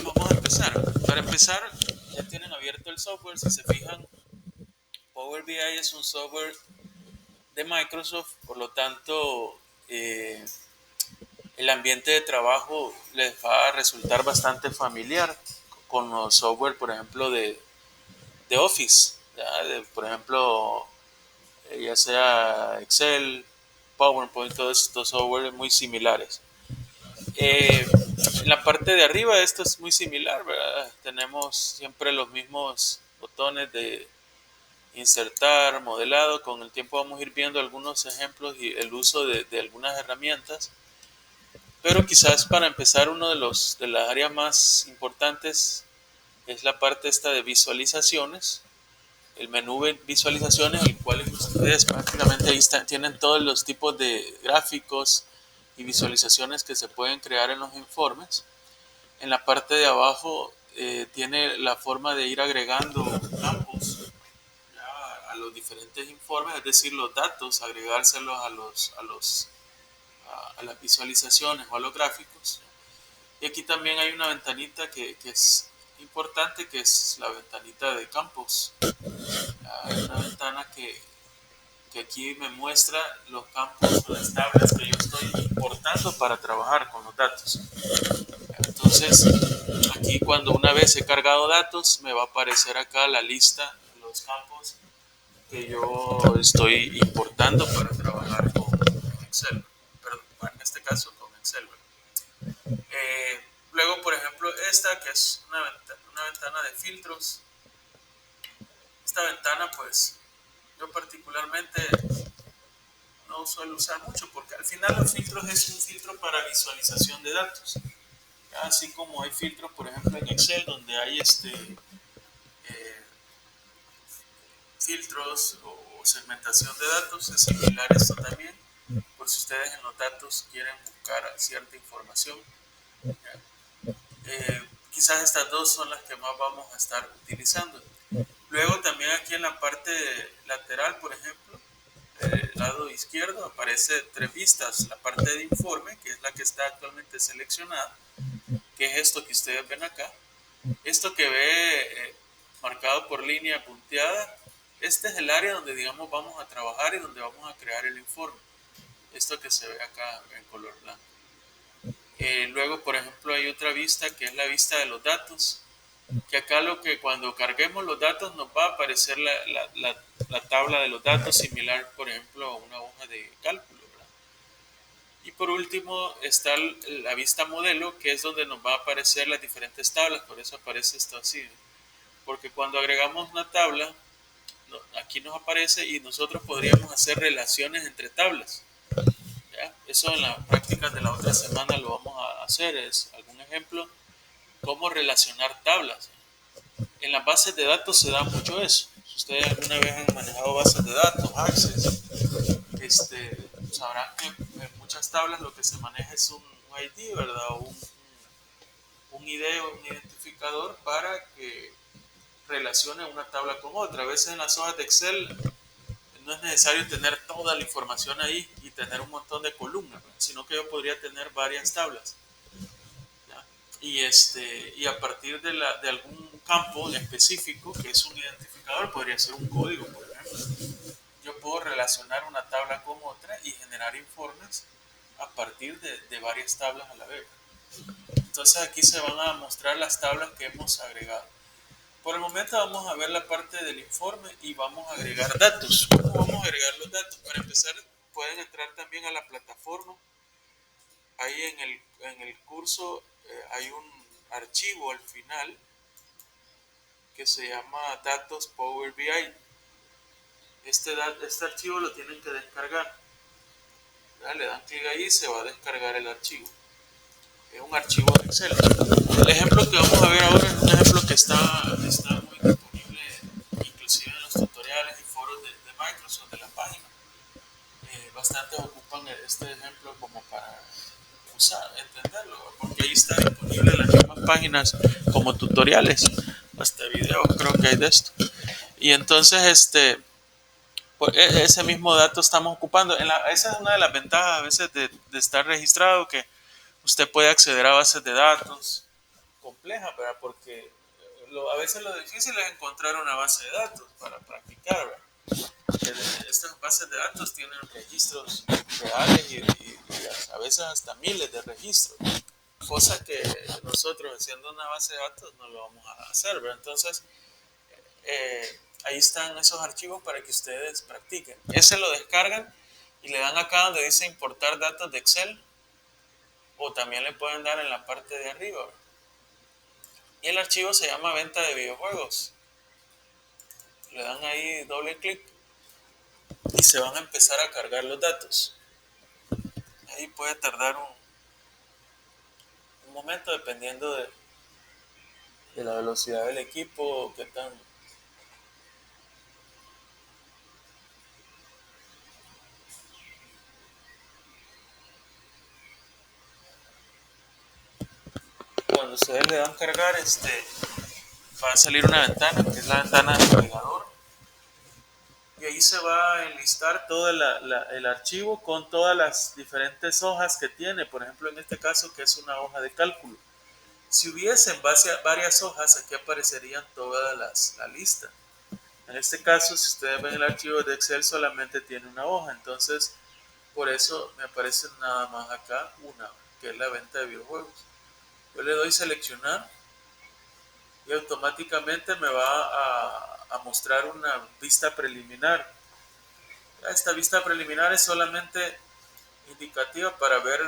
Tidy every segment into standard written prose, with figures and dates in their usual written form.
Vamos a empezar. Para empezar, ya tienen abierto el software. Si se fijan, Power BI es un software de Microsoft, por lo tanto, el ambiente de trabajo les va a resultar bastante familiar con los software, por ejemplo, de Office, ¿ya? Por ejemplo, ya sea Excel, PowerPoint, todos estos software muy similares. En la parte de arriba esto es muy similar, ¿verdad? Tenemos siempre los mismos botones de insertar, modelado. Con el tiempo vamos a ir viendo algunos ejemplos y el uso de algunas herramientas. Pero quizás para empezar uno de las áreas más importantes es la parte esta de visualizaciones, el menú de visualizaciones, el cual ustedes prácticamente ahí tienen todos los tipos de gráficos y visualizaciones que se pueden crear en los informes. En la parte de abajo tiene la forma de ir agregando campos ya, a los diferentes informes, es decir, los datos, agregárselos a las visualizaciones o a los gráficos. Y aquí también hay una ventanita que es importante, que es la ventanita de campos. Hay una ventana que aquí me muestra los campos o las tablas que yo estoy importando para trabajar con los datos. Entonces, aquí cuando una vez he cargado datos, me va a aparecer acá la lista de los campos que yo estoy importando para trabajar con Excel. Perdón, en este caso con Excel. Luego, por ejemplo, esta que es una ventana de filtros. Esta ventana, pues, yo particularmente no suelo usar mucho porque al final los filtros es un filtro para visualización de datos. Así como hay filtros, por ejemplo, en Excel, donde hay filtros o segmentación de datos, es similar esto también, por si ustedes en los datos quieren buscar cierta información. Quizás estas dos son las que más vamos a estar utilizando. Luego también aquí en la parte lateral, por ejemplo, del lado izquierdo aparece tres vistas, la parte de informe, que es la que está actualmente seleccionada, que es esto que ustedes ven acá. Esto que ve marcado por línea punteada, este es el área donde, digamos, vamos a trabajar y donde vamos a crear el informe. Esto que se ve acá en color blanco. Luego, por ejemplo, hay otra vista que es la vista de los datos, que acá lo que cuando carguemos los datos nos va a aparecer la tabla de los datos similar, por ejemplo, a una hoja de cálculo, ¿verdad? Y por último está la vista modelo, que es donde nos va a aparecer las diferentes tablas, por eso aparece esto así, ¿no? Porque cuando agregamos una tabla, aquí nos aparece y nosotros podríamos hacer relaciones entre tablas. ¿Ya? Eso en las prácticas de la otra semana lo vamos a hacer, es algún ejemplo, cómo relacionar tablas. En las bases de datos se da mucho eso. Si ustedes alguna vez han manejado bases de datos, Access, sabrán que en muchas tablas lo que se maneja es un ID, ¿verdad? O un ID, un identificador para que relacione una tabla con otra. A veces en las hojas de Excel no es necesario tener toda la información ahí y tener un montón de columnas, sino que yo podría tener varias tablas. ¿Ya? Y a partir de algún campo en específico, que es un identificador, podría ser un código, por ejemplo. Yo puedo relacionar una tabla con otra y generar informes a partir de varias tablas a la vez. Entonces aquí se van a mostrar las tablas que hemos agregado. Por el momento vamos a ver la parte del informe y vamos a agregar datos. ¿Cómo vamos a agregar los datos? Para empezar, pueden entrar también a la plataforma. Ahí en el curso hay un archivo al final que se llama Datos Power BI. Este archivo lo tienen que descargar. ¿Ya? Le dan clic ahí y se va a descargar el archivo. Es un archivo de Excel. El ejemplo que vamos a ver ahora es un ejemplo que está muy disponible inclusive en los tutoriales y foros de Microsoft de la página. Bastantes ocupan este ejemplo como para entenderlo, porque ahí está disponible en las mismas páginas como tutoriales, hasta videos creo que hay de esto. Y entonces pues, ese mismo dato estamos ocupando. Esa es una de las ventajas a veces de estar registrado, que Usted puede acceder a bases de datos complejas, ¿verdad? Porque a veces lo difícil es encontrar una base de datos para practicar, ¿verdad? Estas bases de datos tienen registros reales y a veces hasta miles de registros, cosa que nosotros haciendo una base de datos no lo vamos a hacer, ¿verdad? Entonces, ahí están esos archivos para que ustedes practiquen. Ese lo descargan y le dan acá donde dice importar datos de Excel, o también le pueden dar en la parte de arriba, ¿verdad? Y el archivo se llama venta de videojuegos. Le dan ahí doble clic y se van a empezar a cargar los datos. Ahí puede tardar un momento dependiendo de la velocidad del equipo, qué tan... Cuando ustedes le dan cargar, va a salir una ventana, que es la ventana del navegador, y ahí se va a enlistar todo el archivo con todas las diferentes hojas que tiene. Por ejemplo, en este caso, que es una hoja de cálculo. Si hubiesen varias hojas, aquí aparecerían todas la lista. En este caso, si ustedes ven el archivo de Excel, solamente tiene una hoja. Entonces, por eso me aparece nada más acá una, que es la venta de videojuegos. Yo le doy seleccionar y automáticamente me va a mostrar una vista preliminar. Esta vista preliminar es solamente indicativa para ver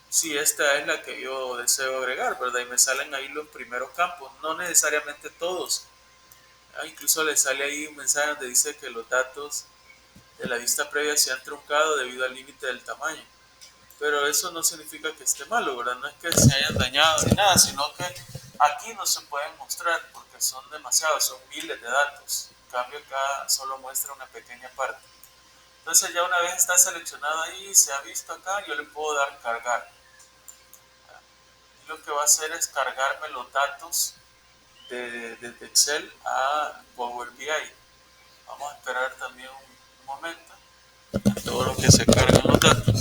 si esta es la que yo deseo agregar, ¿verdad? Y me salen ahí los primeros campos, no necesariamente todos. Incluso le sale ahí un mensaje donde dice que los datos de la vista previa se han truncado debido al límite del tamaño. Pero eso no significa que esté malo, ¿verdad? No es que se hayan dañado ni nada, sino que aquí no se pueden mostrar porque son demasiados, son miles de datos. En cambio acá solo muestra una pequeña parte. Entonces ya una vez está seleccionado ahí, se ha visto acá, yo le puedo dar cargar. Y lo que va a hacer es cargarme los datos de Excel a Power BI. Vamos a esperar también un momento. Todo lo que se cargan los datos.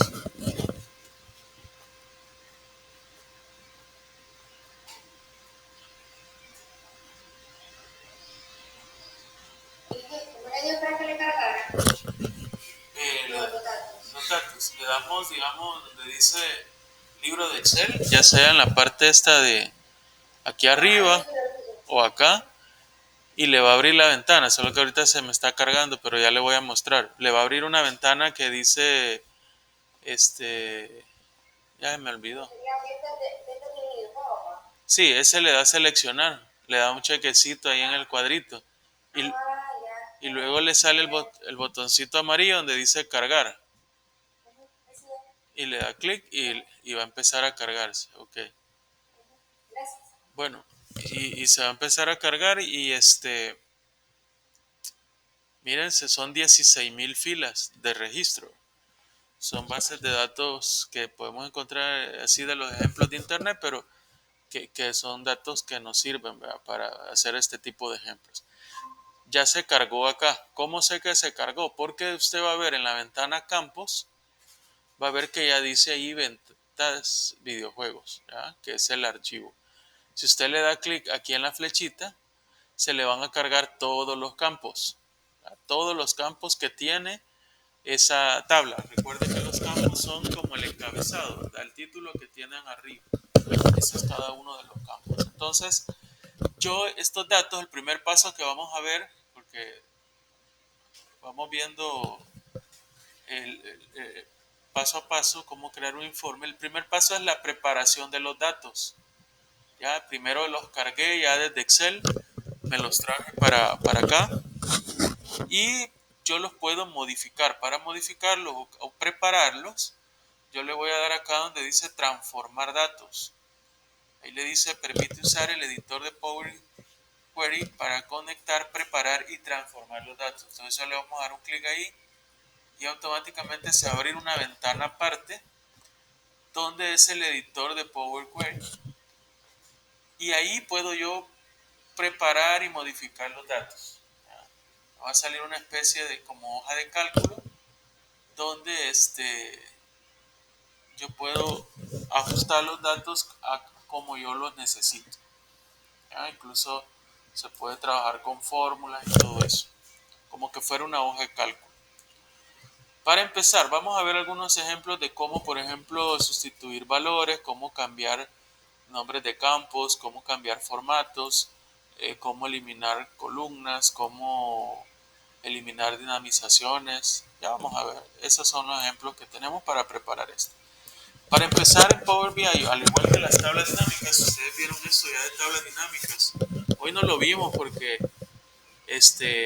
Los datos. Le damos, digamos, donde dice libro de Excel, ya sea en la parte esta de aquí arriba o acá, y le va a abrir la ventana, solo que ahorita se me está cargando, pero ya le voy a mostrar. Le va a abrir una ventana que dice, ya me olvidó. Sí, ese le da a seleccionar, le da un chequecito ahí en el cuadrito. Y, y luego le sale el botoncito amarillo donde dice cargar. Y le da clic y va a empezar a cargarse. Ok. Bueno, y se va a empezar a cargar y mírense, son 16.000 filas de registro. Son bases de datos que podemos encontrar así de los ejemplos de internet, pero que son datos que nos sirven, ¿verdad?, para hacer este tipo de ejemplos. Ya se cargó acá. ¿Cómo sé que se cargó? Porque usted va a ver en la ventana campos, va a ver que ya dice ahí ventas videojuegos, ¿ya?, que es el archivo. Si usted le da clic aquí en la flechita, se le van a cargar todos los campos, ¿ya?, todos los campos que tiene esa tabla. Recuerde que los campos son como el encabezado, ¿verdad?, el título que tienen arriba. Ese es cada uno de los campos. Entonces, yo estos datos, el primer paso que vamos a ver, porque vamos viendo paso a paso cómo crear un informe. El primer paso es la preparación de los datos. Ya primero los cargué ya desde Excel, me los traje para acá y yo los puedo modificar. Para modificarlos o prepararlos, yo le voy a dar acá donde dice transformar datos. Ahí le dice permite usar el editor de Power Query para conectar, preparar y transformar los datos. Entonces le vamos a dar un clic ahí y automáticamente se va a abrir una ventana aparte donde es el editor de Power Query. Y ahí puedo yo preparar y modificar los datos. Va a salir una especie de como hoja de cálculo donde yo puedo ajustar los datos a como yo los necesito. ¿Ya? Incluso se puede trabajar con fórmulas y todo eso, como que fuera una hoja de cálculo. Para empezar, vamos a ver algunos ejemplos de cómo, por ejemplo, sustituir valores, cómo cambiar nombres de campos, cómo cambiar formatos, cómo eliminar columnas, cómo eliminar dinamizaciones. Ya vamos a ver, esos son los ejemplos que tenemos para preparar esto. Para empezar en Power BI, al igual que las tablas dinámicas, ustedes vieron esto ya de tablas dinámicas. Hoy no lo vimos porque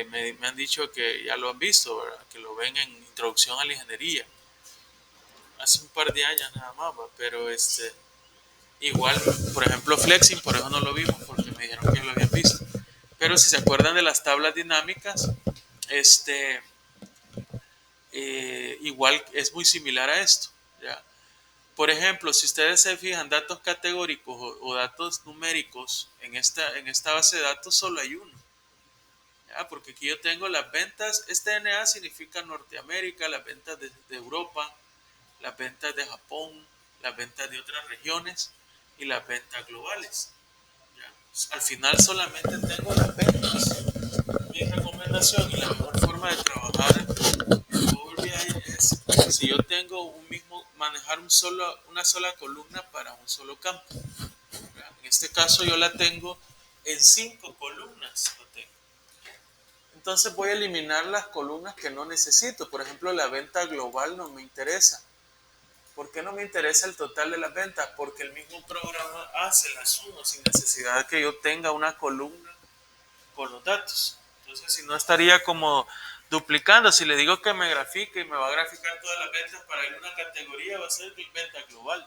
me han dicho que ya lo han visto, ¿verdad? Que lo ven en Introducción a la Ingeniería. Hace un par de años nada más, pero igual, por ejemplo, Flexing, por eso no lo vimos, porque me dijeron que ya lo habían visto. Pero si se acuerdan de las tablas dinámicas, este, igual es muy similar a esto. ¿Ya? Por ejemplo, si ustedes se fijan, datos categóricos o datos numéricos, en esta base de datos solo hay uno. ¿Ya? Porque aquí yo tengo las ventas, este NA significa Norteamérica, las ventas de Europa, las ventas de Japón, las ventas de otras regiones y las ventas globales. ¿Ya? Al final solamente tengo las ventas. Mi recomendación y la mejor forma de trabajar en Power BI es si yo tengo un mismo, manejar una sola columna para un solo campo. ¿Ya? En este caso yo la tengo en 5 columnas. Entonces voy a eliminar las columnas que no necesito. Por ejemplo, la venta global no me interesa. ¿Por qué no me interesa el total de las ventas? Porque el mismo programa hace la suma sin necesidad de que yo tenga una columna con los datos. Entonces, si no estaría como duplicando, si le digo que me grafique y me va a graficar todas las ventas para una categoría, va a ser venta global.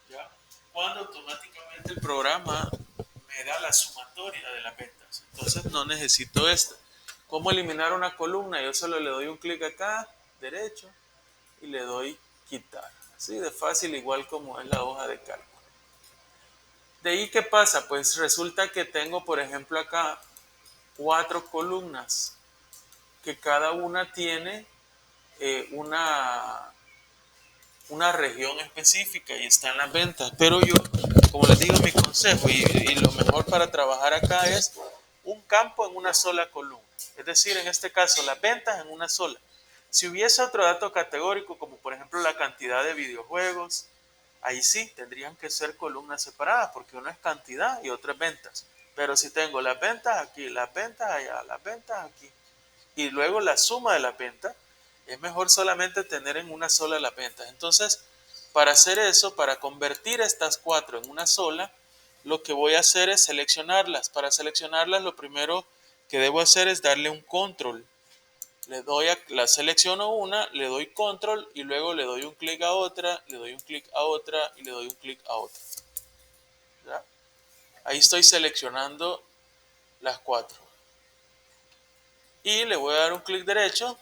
¿Ya? Cuando automáticamente el programa me da la sumatoria de las ventas. Entonces, no necesito esto. ¿Cómo eliminar una columna? Yo solo le doy un clic acá, derecho, y le doy quitar. Así de fácil, igual como es la hoja de cálculo. De ahí, ¿qué pasa? Pues resulta que tengo, por ejemplo, acá 4 columnas, que cada una tiene una región específica y están las ventas. Pero yo, como les digo, mi consejo y lo mejor para trabajar acá es un campo en una sola columna. Es decir, en este caso, las ventas en una sola. Si hubiese otro dato categórico, como por ejemplo la cantidad de videojuegos, ahí sí tendrían que ser columnas separadas, porque uno es cantidad y otro es ventas. Pero si tengo las ventas aquí, las ventas allá, las ventas aquí, y luego la suma de las ventas, es mejor solamente tener en una sola las ventas. Entonces, para hacer eso, para convertir estas 4 en una sola, lo que voy a hacer es seleccionarlas. Para seleccionarlas, lo primero que debo hacer es darle un control. La selecciono una, le doy control y luego le doy un clic a otra, le doy un clic a otra y le doy un clic a otra. ¿Ya? Ahí estoy seleccionando las 4. Y le voy a dar un clic derecho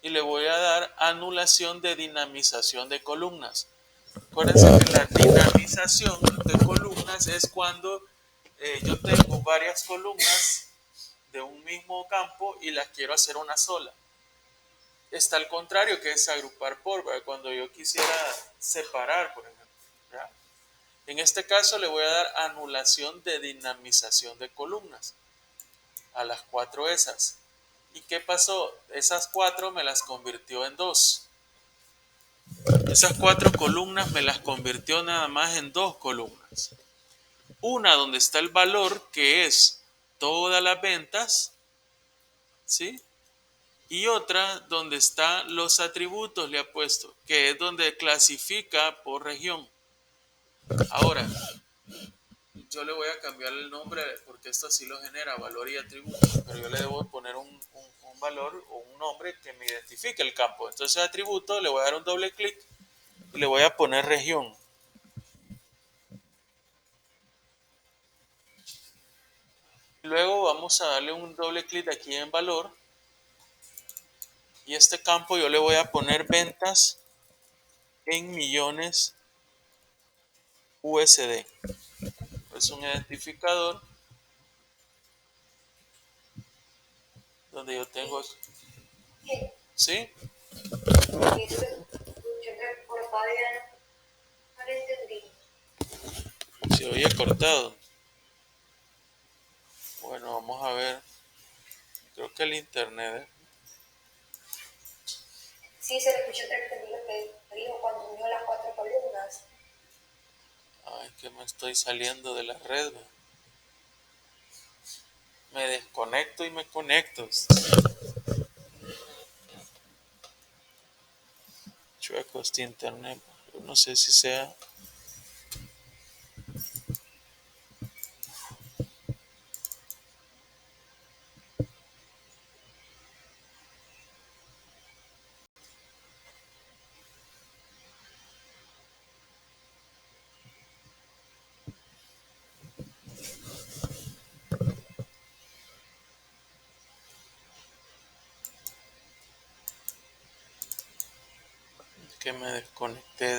y le voy a dar anulación de dinamización de columnas. Acuérdense que la dinamización de columnas es cuando yo tengo varias columnas de un mismo campo y las quiero hacer una sola. Está al contrario, que es agrupar por, ¿verdad? Cuando yo quisiera separar, por ejemplo. ¿Ya? En este caso le voy a dar anulación de dinamización de columnas a las 4 esas. ¿Y qué pasó? Esas 4 me las convirtió en 2. Esas 4 columnas me las convirtió nada más en 2 columnas. Una donde está el valor, que es todas las ventas, ¿sí? Y otra donde están los atributos, le ha puesto, que es donde clasifica por región. Ahora, yo le voy a cambiar el nombre porque esto sí lo genera, valor y atributo, pero yo le debo poner un valor o un nombre que me identifique el campo. Entonces, atributo, le voy a dar un doble clic y le voy a poner región. Luego vamos a darle un doble clic aquí en valor y este campo yo le voy a poner ventas en millones USD. Es un identificador donde yo tengo, ¿sí? oye cortado. Bueno, vamos a ver. Creo que el internet. Sí, se le escuchó entretenir lo que dijo cuando unió las cuatro columnas. Ay, que me estoy saliendo de la red. Me desconecto y me conecto. Chueco este internet. Yo no sé si sea. Que me desconecté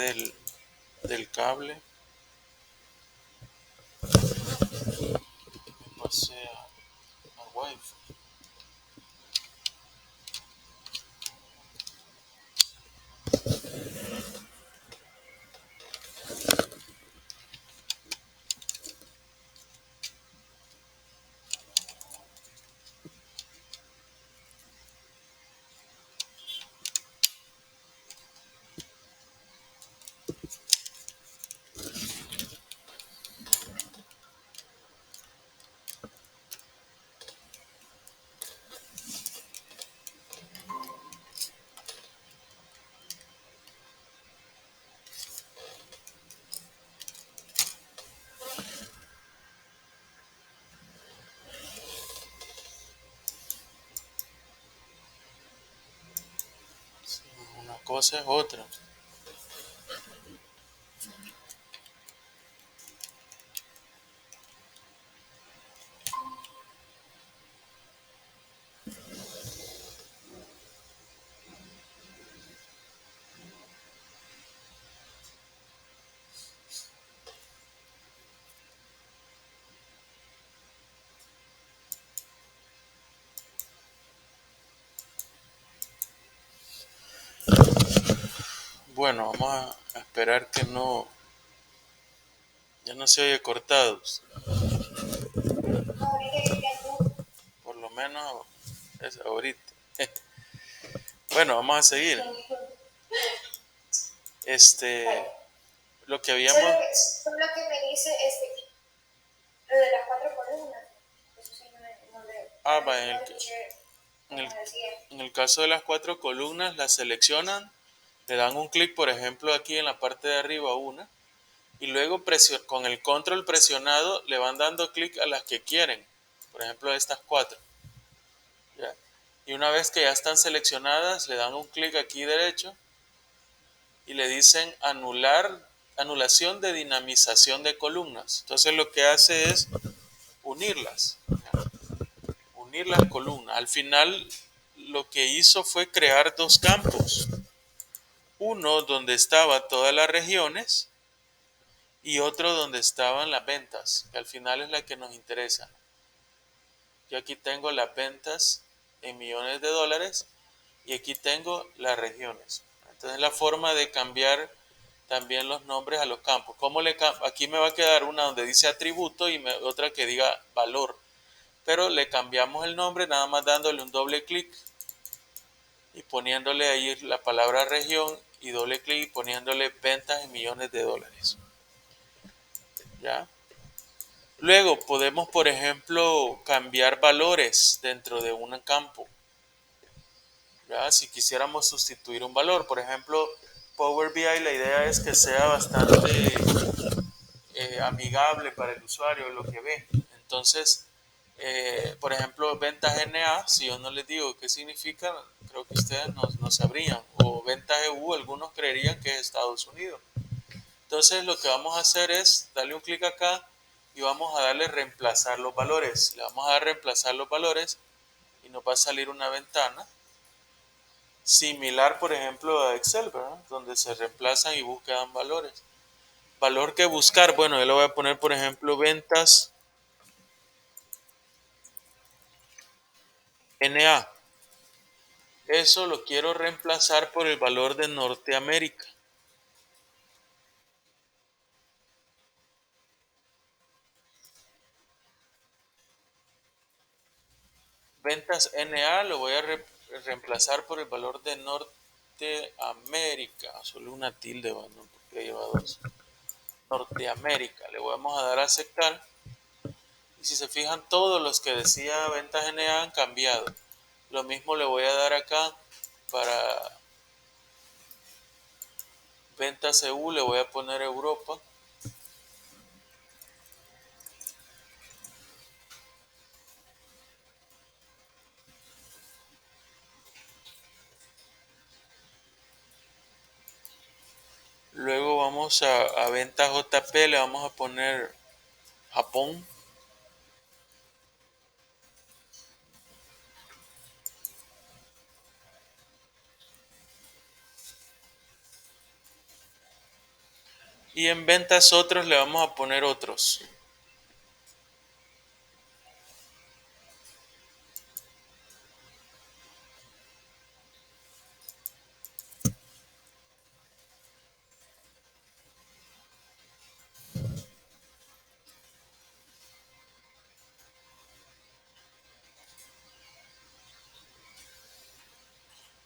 del cable. Me pasé a Wi-Fi. Sí, una cosa es otra. Bueno, vamos a esperar que no. Ya no se oye cortados. No, ahorita no. Por lo menos es ahorita. Bueno, vamos a seguir. Vale. Lo que habíamos. Solo que me dice lo de las cuatro columnas. Eso sí Ah, no va, lo escuché en como el, decía. en el caso de las cuatro columnas, las seleccionan, le dan un clic, por ejemplo, aquí en la parte de arriba una, y luego con el control presionado le van dando clic a las que quieren, por ejemplo, estas cuatro. ¿Ya? Y una vez que ya están seleccionadas, le dan un clic aquí derecho y le dicen anulación de dinamización de columnas. Entonces lo que hace es unirlas, unir las columnas. Al final lo que hizo fue crear dos campos. Uno donde estaba todas las regiones y otro donde estaban las ventas, que al final es la que nos interesa. Yo aquí tengo las ventas en millones de dólares y aquí tengo las regiones. Entonces la forma de cambiar también los nombres a los campos. Aquí me va a quedar una donde dice atributo y otra que diga valor. Pero le cambiamos el nombre nada más dándole un doble clic y poniéndole ahí la palabra región y doble clic y poniéndole ventas en millones de dólares. ¿Ya? Luego podemos, por ejemplo, cambiar valores dentro de un campo. ¿Ya? Si quisiéramos sustituir un valor, por ejemplo, Power BI, la idea es que sea bastante amigable para el usuario lo que ve. Entonces, por ejemplo, ventas NA, si yo no les digo qué significa, creo que ustedes no sabrían. O ventas EU, algunos creerían que es Estados Unidos. Entonces, lo que vamos a hacer es darle un clic acá y vamos a darle reemplazar los valores. Le vamos a dar reemplazar los valores y nos va a salir una ventana similar, por ejemplo, a Excel, ¿verdad? Donde se reemplazan y buscan valores. Valor que buscar, bueno, yo le voy a poner, por ejemplo, ventas NA. Eso lo quiero reemplazar por el valor de Norteamérica. ventas NA lo voy a reemplazar por el valor de Norteamérica, solo una tilde, bueno, porque lleva dos. Norteamérica, le vamos a dar a aceptar. Y si se fijan, todos los que decía ventas NA han cambiado. Lo mismo le voy a dar acá para ventas EU, le voy a poner Europa. Luego vamos a ventas JP, le vamos a poner Japón. Y en ventas otros le vamos a poner otros.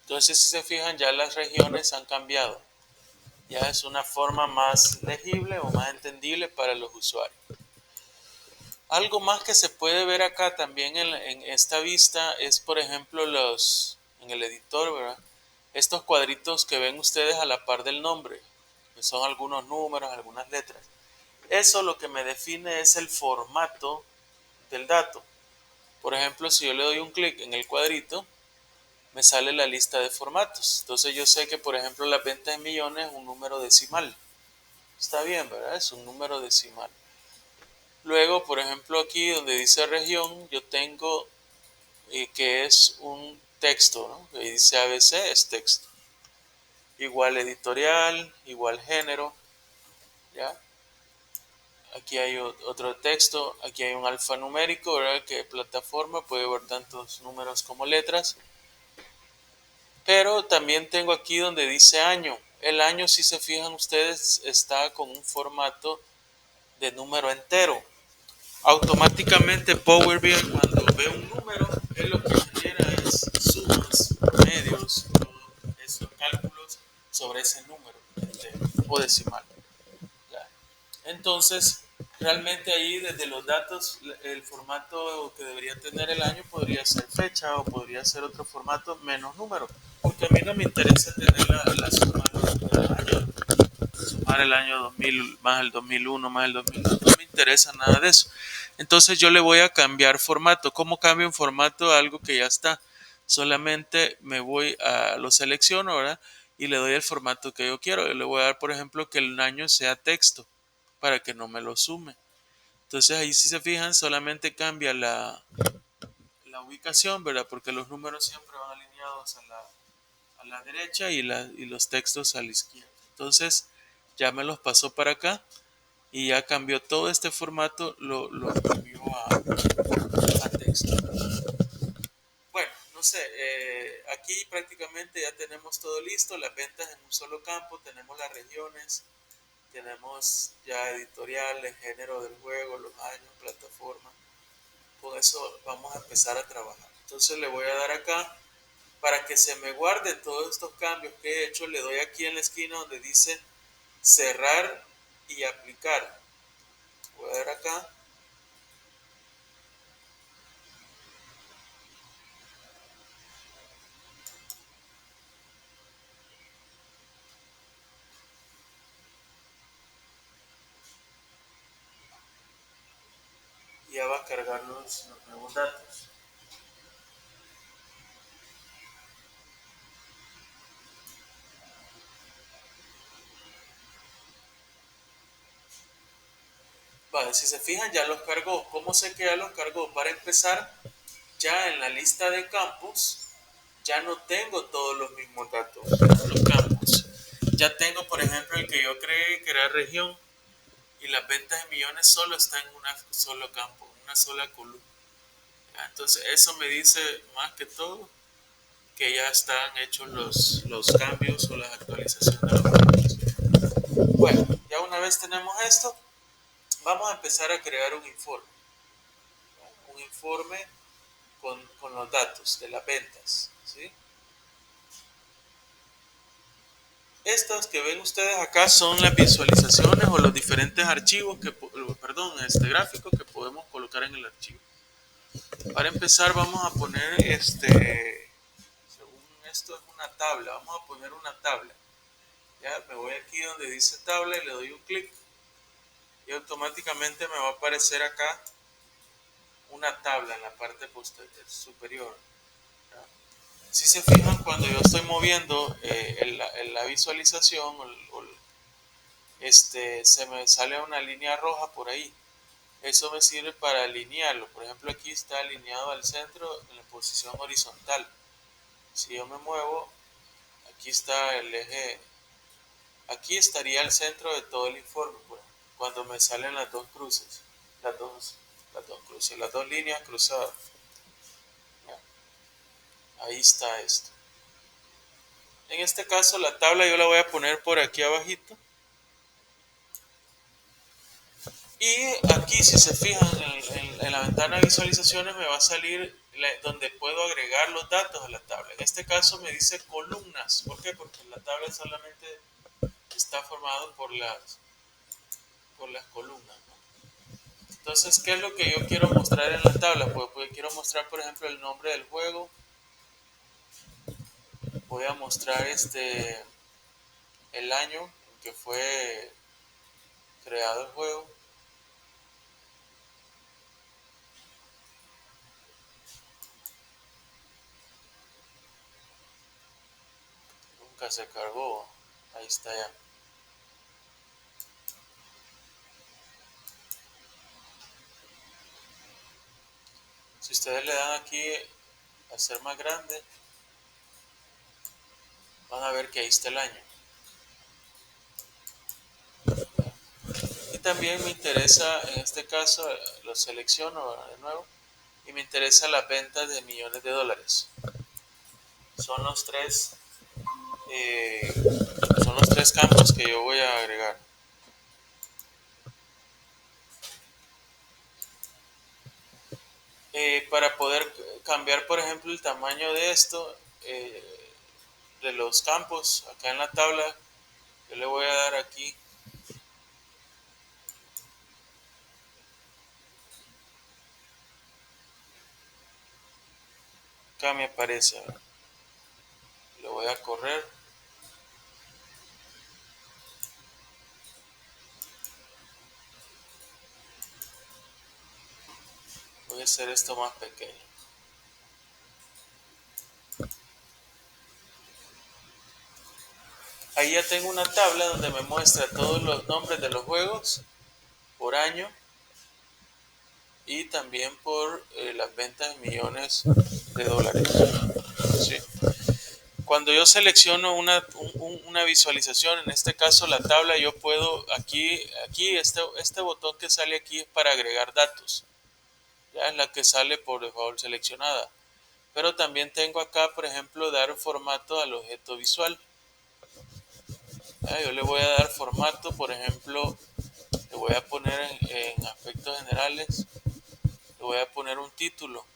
Entonces, si se fijan, ya las regiones han cambiado. Ya es una forma más legible o más entendible para los usuarios. Algo más que se puede ver acá también en esta vista es, por ejemplo, en el editor, ¿verdad? Estos cuadritos que ven ustedes a la par del nombre, que son algunos números, algunas letras. Eso lo que me define es el formato del dato. Por ejemplo, si yo le doy un clic en el cuadrito, me sale la lista de formatos. Entonces yo sé que, por ejemplo, la venta de millones es un número decimal. Está bien, ¿verdad? Es un número decimal. Luego, por ejemplo, aquí donde dice región, yo tengo que es un texto, ¿no? Que dice ABC, es texto. Igual editorial, igual género, ¿ya? Aquí hay otro texto, aquí hay un alfanumérico, ¿verdad? Que plataforma puede ver tantos números como letras. Pero también tengo aquí donde dice año. El año, si se fijan ustedes, está con un formato de número entero. Automáticamente Power BI, cuando ve un número, él lo que genera es sumas, promedios, esos cálculos sobre ese número entero o decimal. ¿Ya? Entonces, realmente ahí desde los datos, el formato que debería tener el año podría ser fecha o podría ser otro formato menos número. Porque a mí no me interesa tener la suma del año, sumar el año 2000 más el 2001 más el 2002, no me interesa nada de eso. Entonces yo le voy a cambiar formato. ¿Cómo cambio un formato a algo que ya está? Solamente me voy a lo selecciono, ¿verdad? Y le doy el formato que yo quiero. Yo le voy a dar, por ejemplo, que el año sea texto para que no me lo sume. Entonces ahí si se fijan solamente cambia la ubicación, ¿verdad? Porque los números siempre van alineados a la derecha y los textos a la izquierda. Entonces ya me los pasó para acá y ya cambió todo este formato, lo cambió a texto. Bueno, no sé, aquí prácticamente ya tenemos todo listo, las ventas en un solo campo, tenemos las regiones, tenemos ya editorial, el género del juego, los años, plataforma. Con eso vamos a empezar a trabajar. Entonces le voy a dar acá para que se me guarde todos estos cambios que he hecho. Le doy aquí en la esquina donde dice cerrar y aplicar. Voy a dar acá. Y ya va a cargar los nuevos datos. Vale, si se fijan ya los cargó. ¿Cómo sé que ya los cargó? Para empezar, ya en la lista de campos ya no tengo todos los mismos datos, los campos. Ya tengo, por ejemplo, el que yo creé que era región y las ventas de millones solo están en un solo campo, una sola columna. Entonces eso me dice más que todo que ya están hechos los cambios o las actualizaciones de los datos. Bueno, ya una vez tenemos esto, vamos a empezar a crear un informe. Un informe con los datos de las ventas, ¿sí? Estas que ven ustedes acá son las visualizaciones o los diferentes archivos gráficos que podemos colocar en el archivo. Para empezar vamos a poner según esto es una tabla, vamos a poner una tabla. Ya me voy aquí donde dice tabla y le doy un clic y automáticamente me va a aparecer acá una tabla en la parte superior. ¿Ya? Si se fijan, cuando yo estoy moviendo la visualización, se me sale una línea roja por ahí. Eso me sirve para alinearlo. Por ejemplo, aquí está alineado al centro en la posición horizontal. Si yo me muevo, aquí está el eje. Aquí estaría el centro de todo el informe. Cuando me salen las dos cruces, las dos líneas cruzadas. Ahí está esto. En este caso la tabla yo la voy a poner por aquí abajito. Y aquí, si se fijan, en la ventana de visualizaciones me va a salir donde puedo agregar los datos a la tabla. En este caso me dice columnas. ¿Por qué? Porque la tabla solamente está formada por las columnas, ¿no? Entonces, ¿qué es lo que yo quiero mostrar en la tabla? Pues quiero mostrar, por ejemplo, el nombre del juego. Voy a mostrar el año en que fue creado el juego. Nunca se cargó. Ahí está ya. Si ustedes le dan aquí a hacer más grande, van a ver que ahí está el año. Y también me interesa, en este caso, lo selecciono de nuevo, y me interesa la venta de millones de dólares. Son los tres campos que yo voy a agregar. Para poder cambiar, por ejemplo, el tamaño de esto, de los campos, acá en la tabla, yo le voy a dar aquí. Acá me aparece, ¿verdad? Le voy a correr. Voy a hacer esto más pequeño. Ahí ya tengo una tabla donde me muestra todos los nombres de los juegos por año y también por las ventas de millones de dólares. ¿Sí? Cuando yo selecciono una visualización, en este caso la tabla, yo puedo aquí este botón que sale aquí es para agregar datos. Ya es la que sale por default seleccionada. Pero también tengo acá, por ejemplo, dar formato al objeto visual. Yo le voy a dar formato, por ejemplo, le voy a poner en aspectos generales, le voy a poner un título.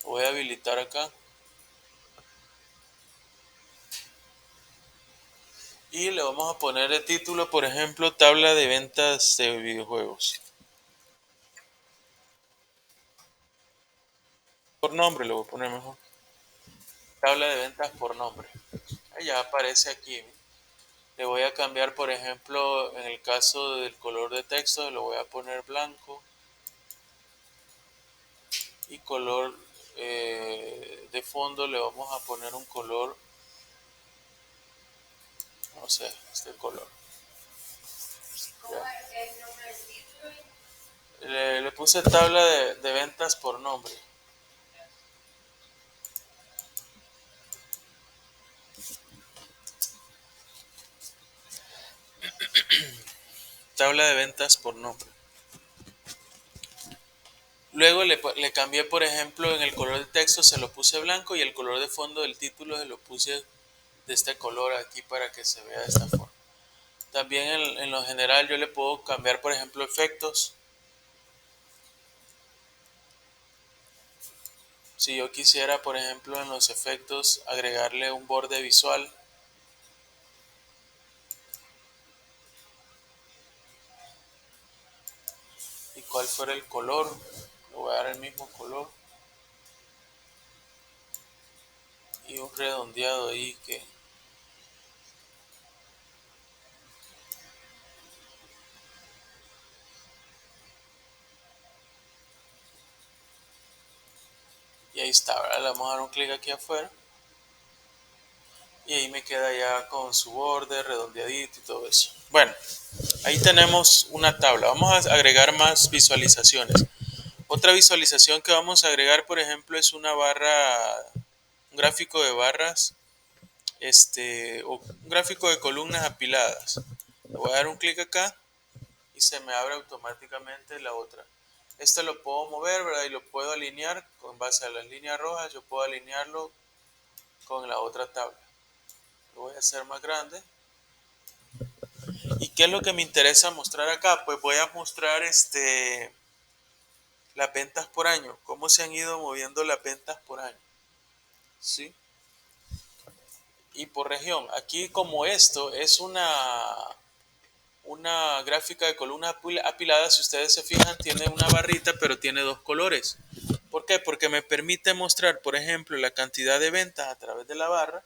Lo voy a habilitar acá. Y le vamos a poner el título, por ejemplo, tabla de ventas de videojuegos. Por nombre le voy a poner mejor. Tabla de ventas por nombre. Ahí ya aparece aquí. Le voy a cambiar, por ejemplo, en el caso del color de texto, lo voy a poner blanco. Y color de fondo le vamos a poner un color, no sé, este color. Le puse tabla de ventas por nombre. Tabla de ventas por nombre. Luego le cambié, por ejemplo, en el color de texto se lo puse blanco y el color de fondo del título se lo puse de este color aquí para que se vea de esta forma. También en lo general yo le puedo cambiar, por ejemplo, efectos. Si yo quisiera, por ejemplo, en los efectos agregarle un borde visual, y cuál fuera el color, le voy a dar el mismo color y un redondeado ahí que y ahí está, ¿verdad? Le vamos a dar un clic aquí afuera y ahí me queda ya con su borde redondeadito y todo eso. Bueno, ahí tenemos una tabla. Vamos a agregar más visualizaciones. Otra visualización que vamos a agregar, por ejemplo, es una barra, un gráfico de barras, o un gráfico de columnas apiladas. Le voy a dar un clic acá y se me abre automáticamente la otra. Este lo puedo mover, ¿verdad? Y lo puedo alinear con base a las líneas rojas. Yo puedo alinearlo con la otra tabla. Lo voy a hacer más grande. ¿Y qué es lo que me interesa mostrar acá? Pues voy a mostrar las ventas por año, cómo se han ido moviendo las ventas por año, ¿sí? Y por región. Aquí, como esto es una gráfica de columnas apiladas, si ustedes se fijan, tiene una barrita, pero tiene dos colores. ¿Por qué? Porque me permite mostrar, por ejemplo, la cantidad de ventas a través de la barra,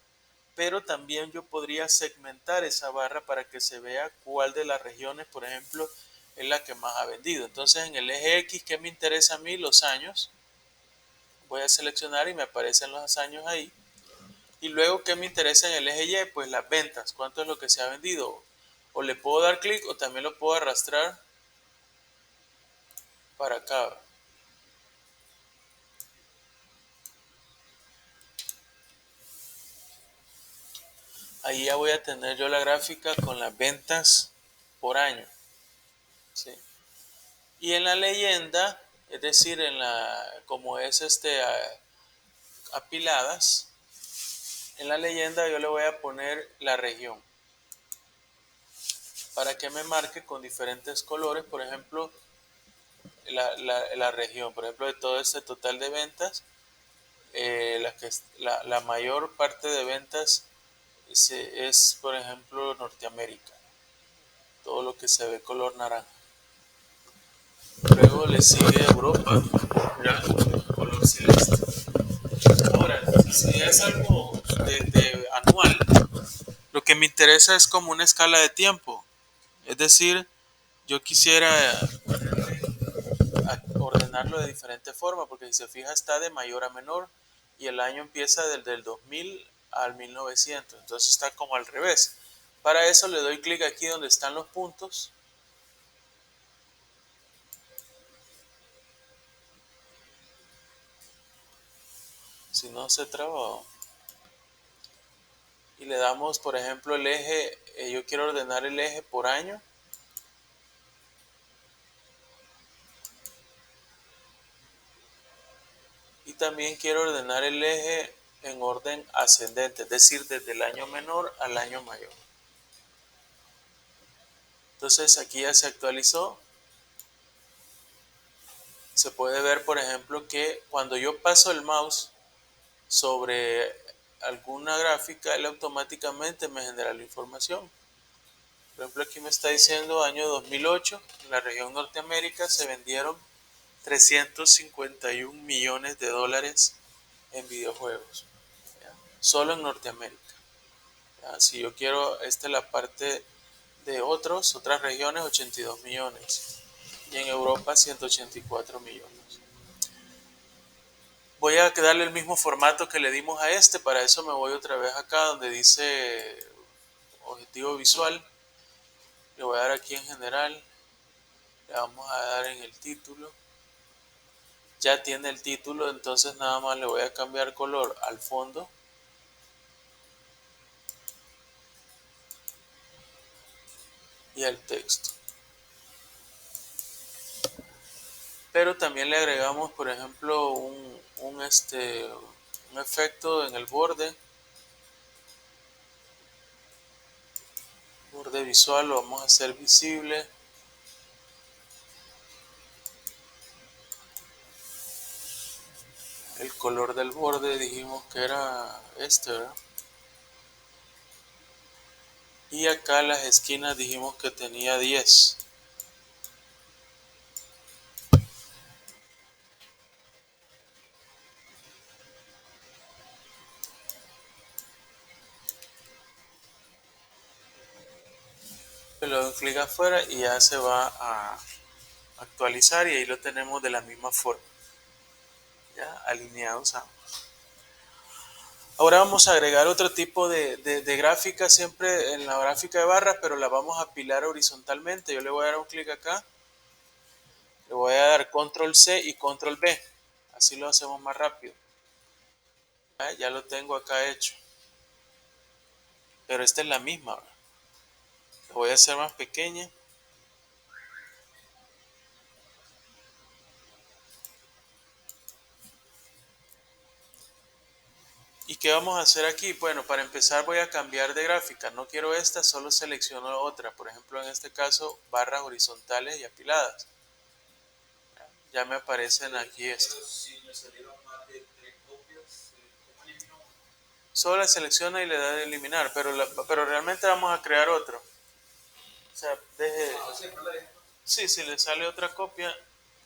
pero también yo podría segmentar esa barra para que se vea cuál de las regiones, por ejemplo, es la que más ha vendido. Entonces, en el eje X, ¿qué me interesa a mí? Los años. Voy a seleccionar y me aparecen los años ahí. Y luego, ¿qué me interesa en el eje Y? Pues las ventas, cuánto es lo que se ha vendido. O le puedo dar clic o también lo puedo arrastrar para acá. Ahí ya voy a tener yo la gráfica con las ventas por año, ¿sí? Y en la leyenda, es decir, como es apiladas, en la leyenda yo le voy a poner la región para que me marque con diferentes colores, por ejemplo, la región, por ejemplo, de todo este total de ventas, la mayor parte de ventas es, por ejemplo, Norteamérica, todo lo que se ve color naranja. Luego le sigue Europa, ya, color celeste. Ahora, si es algo de anual, lo que me interesa es como una escala de tiempo. Es decir, yo quisiera ordenarlo de diferente forma, porque si se fija está de mayor a menor y el año empieza desde el 2000 al 1900, entonces está como al revés. Para eso le doy clic aquí donde están los puntos. Si no se traba. Y le damos, por ejemplo, el eje, yo quiero ordenar el eje por año. Y también quiero ordenar el eje en orden ascendente, es decir, desde el año menor al año mayor. Entonces aquí ya se actualizó. Se puede ver, por ejemplo, que cuando yo paso el mouse sobre alguna gráfica, él automáticamente me genera la información. Por ejemplo, aquí me está diciendo año 2008, en la región Norteamérica se vendieron 351 millones de dólares en videojuegos, ¿ya? Solo en Norteamérica. ¿Ya? Si yo quiero, esta es la parte de otras regiones, 82 millones. Y en Europa, 184 millones. Voy a darle el mismo formato que le dimos a este. Para eso me voy otra vez acá donde dice objetivo visual. Le voy a dar aquí en general. Le vamos a dar en el título. Ya tiene el título, entonces nada más le voy a cambiar color al fondo. Y al texto. Pero también le agregamos, por ejemplo, un efecto en el borde visual, lo vamos a hacer visible. El color del borde dijimos que era este, ¿verdad? Y acá las esquinas dijimos que tenía 10. Le doy un clic afuera y ya se va a actualizar y ahí lo tenemos de la misma forma. Ya alineados ambos. Ahora vamos a agregar otro tipo de gráfica, siempre en la gráfica de barras, pero la vamos a apilar horizontalmente. Yo le voy a dar un clic acá, le voy a dar control C y control B, así lo hacemos más rápido. Ya lo tengo acá hecho, pero esta es la misma. La voy a hacer más pequeña. ¿Y qué vamos a hacer aquí? Bueno, para empezar voy a cambiar de gráfica. No quiero esta, solo selecciono otra. Por ejemplo, en este caso, barras horizontales y apiladas. Ya me aparecen aquí estas. Solo la selecciona y le da de eliminar, pero realmente vamos a crear otro. O sea, deje... Sí, si le sale otra copia,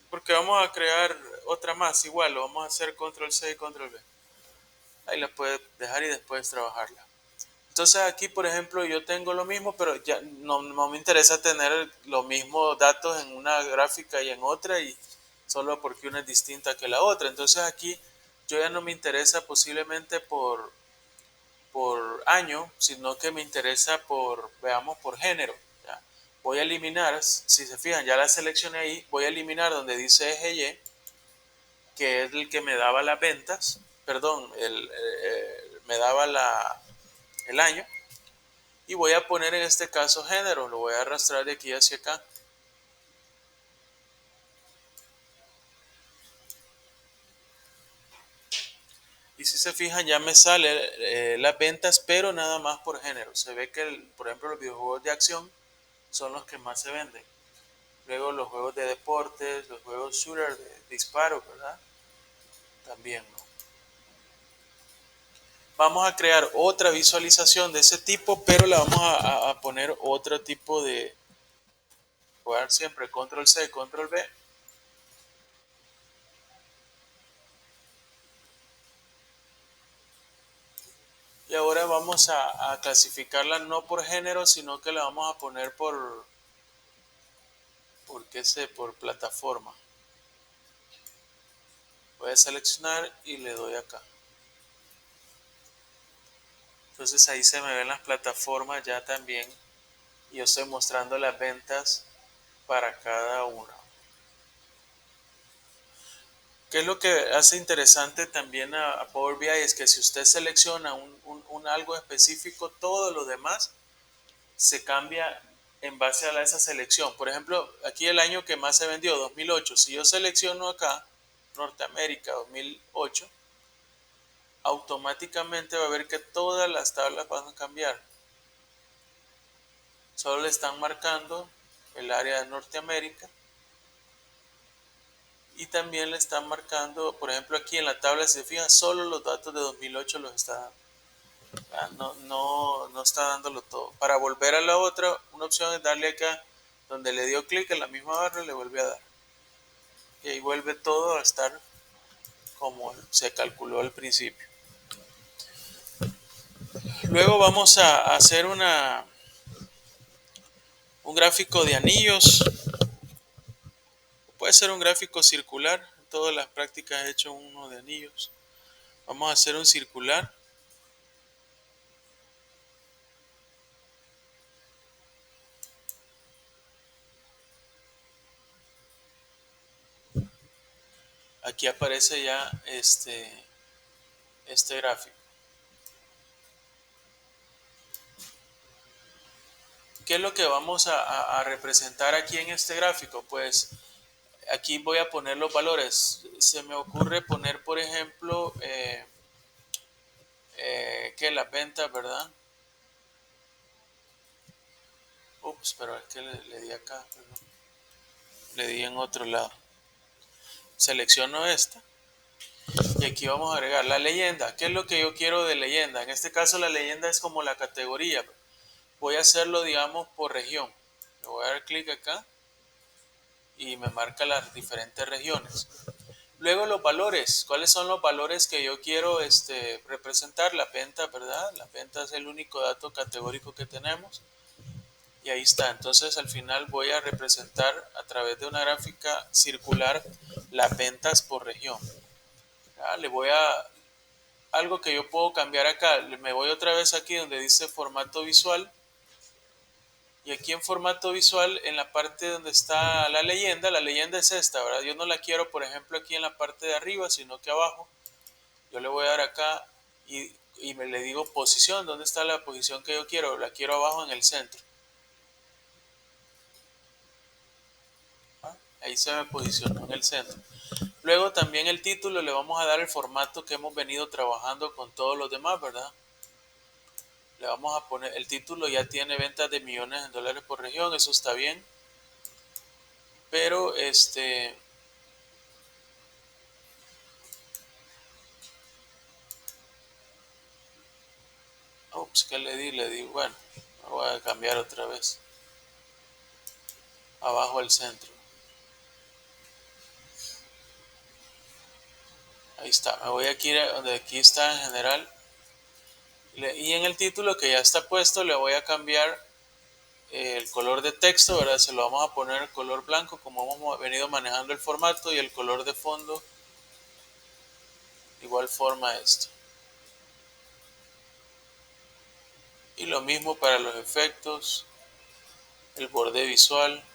porque vamos a crear otra más, igual, lo vamos a hacer control C y control V. Ahí la puede dejar y después trabajarla. Entonces aquí, por ejemplo, yo tengo lo mismo, pero ya no me interesa tener los mismos datos en una gráfica y en otra, y solo porque una es distinta que la otra. Entonces aquí yo ya no me interesa posiblemente por año, sino que me interesa veamos, por género. ¿Ya? Voy a eliminar, si se fijan, ya la seleccioné ahí, voy a eliminar donde dice eje Y, que es el que me daba las ventas, perdón, me daba el año, y voy a poner en este caso género, lo voy a arrastrar de aquí hacia acá. Y si se fijan ya me sale las ventas, pero nada más por género. Se ve que, por ejemplo, los videojuegos de acción son los que más se venden. Luego los juegos de deportes, los juegos shooter de disparo, ¿verdad? También, ¿no? Vamos a crear otra visualización de ese tipo, pero la vamos a poner otro tipo de... Voy a dar siempre control C, control V. Y ahora vamos a clasificarla no por género, sino que la vamos a poner qué sé, por plataforma. Voy a seleccionar y le doy acá. Entonces ahí se me ven las plataformas ya también. Y yo estoy mostrando las ventas para cada una. ¿Qué es lo que hace interesante también a Power BI? Es que si usted selecciona un algo específico, todo lo demás se cambia en base a esa selección. Por ejemplo, aquí el año que más se vendió, 2008. Si yo selecciono acá, Norteamérica 2008, automáticamente va a ver que todas las tablas van a cambiar. Solo le están marcando el área de Norteamérica y también le están marcando, por ejemplo, aquí en la tabla, si se fija, solo los datos de 2008 los está dando. No está dándolo todo. Para volver a la otra, una opción es darle acá donde le dio clic en la misma barra, le vuelve a dar. Y ahí vuelve todo a estar como se calculó al principio. Luego vamos a hacer un gráfico de anillos. Puede ser un gráfico circular. En todas las prácticas he hecho uno de anillos. Vamos a hacer un circular. Aquí aparece ya este gráfico. ¿Qué es lo que vamos a representar aquí en este gráfico? Pues aquí voy a poner los valores. Se me ocurre poner, por ejemplo, que las ventas, ¿verdad? Ups, pero es que le di acá, perdón. Le di en otro lado. Selecciono esta Y aquí vamos a agregar la leyenda. ¿Qué es lo que yo quiero de leyenda? En este caso la leyenda es como la categoría. Voy a hacerlo, digamos, por región. Le voy a dar clic acá y me marca las diferentes regiones. Luego los valores. ¿Cuáles son los valores que yo quiero representar? La penta, ¿verdad? La penta es el único dato categórico que tenemos. Y ahí está. Entonces al final voy a representar a través de una gráfica circular las ventas por región. ¿Ya? Le voy a... Algo que yo puedo cambiar acá. Me voy otra vez aquí donde dice formato visual. Y aquí en formato visual, en la parte donde está la leyenda es esta, ¿verdad? Yo no la quiero, por ejemplo, aquí en la parte de arriba, sino que abajo. Yo le voy a dar acá y me le digo posición. ¿Dónde está la posición que yo quiero? La quiero abajo en el centro. ¿Ah? Ahí se me posicionó en el centro. Luego también el título le vamos a dar el formato que hemos venido trabajando con todos los demás, ¿verdad? Le vamos a poner, el título ya tiene ventas de millones de dólares por región, eso está bien. Pero ups, ¿qué le di? Le di, bueno, lo voy a cambiar otra vez. Abajo al centro. Ahí está. Me voy aquí donde aquí está en general. Y en el título que ya está puesto le voy a cambiar el color de texto, ¿verdad? Se lo vamos a poner el color blanco como hemos venido manejando el formato, y el color de fondo igual forma esto. Y lo mismo para los efectos, el borde visual.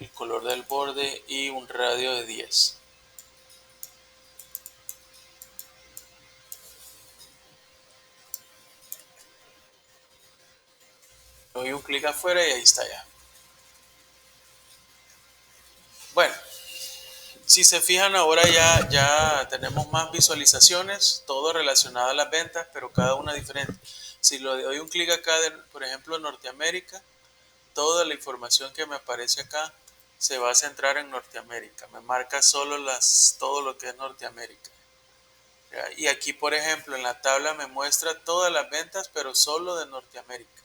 El color del borde y un radio de 10. Doy un clic afuera y ahí está ya. Bueno, si se fijan ahora ya tenemos más visualizaciones, todo relacionado a las ventas, pero cada una diferente. Si le doy un clic acá, por ejemplo, Norteamérica, toda la información que me aparece acá se va a centrar en Norteamérica. Me marca solo todo lo que es Norteamérica. ¿Ya? Y aquí, por ejemplo, en la tabla me muestra todas las ventas, pero solo de Norteamérica.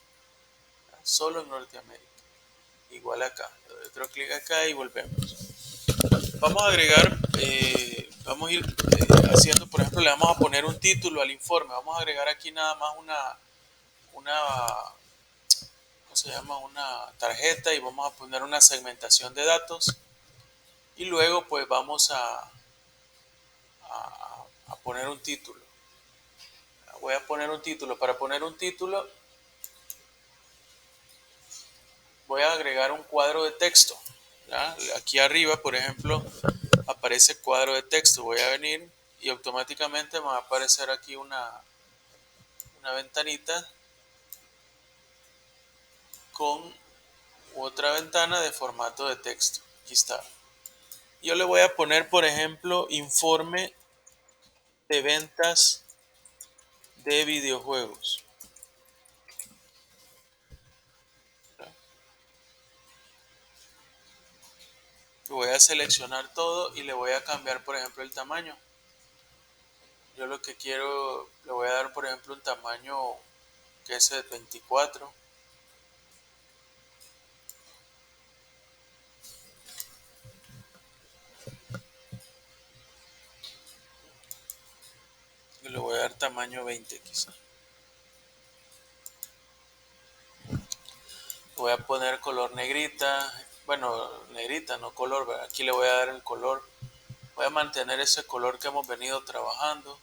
¿Ya? Solo en Norteamérica. Igual acá. Le doy otro clic acá y volvemos. Vamos a agregar, vamos a ir haciendo, por ejemplo, le vamos a poner un título al informe. Vamos a agregar aquí nada más una ¿cómo se llama? Una tarjeta, y vamos a poner una segmentación de datos. Y luego pues vamos a poner un título. Voy a poner un título. Para poner un título voy a agregar un cuadro de texto. ¿Ya? Aquí arriba, por ejemplo, aparece cuadro de texto. Voy a venir y automáticamente me va a aparecer aquí una ventanita con otra ventana de formato de texto. Aquí está. Yo le voy a poner, por ejemplo, informe de ventas de videojuegos. Voy a seleccionar todo y le voy a cambiar, por ejemplo, el tamaño. Yo lo que quiero, le voy a dar, por ejemplo, un tamaño que es el 24. Y le voy a dar tamaño 20 quizá. Voy a poner color negrita. Bueno, negrita, no color, ¿verdad? Aquí le voy a dar el color. Voy a mantener ese color que hemos venido trabajando.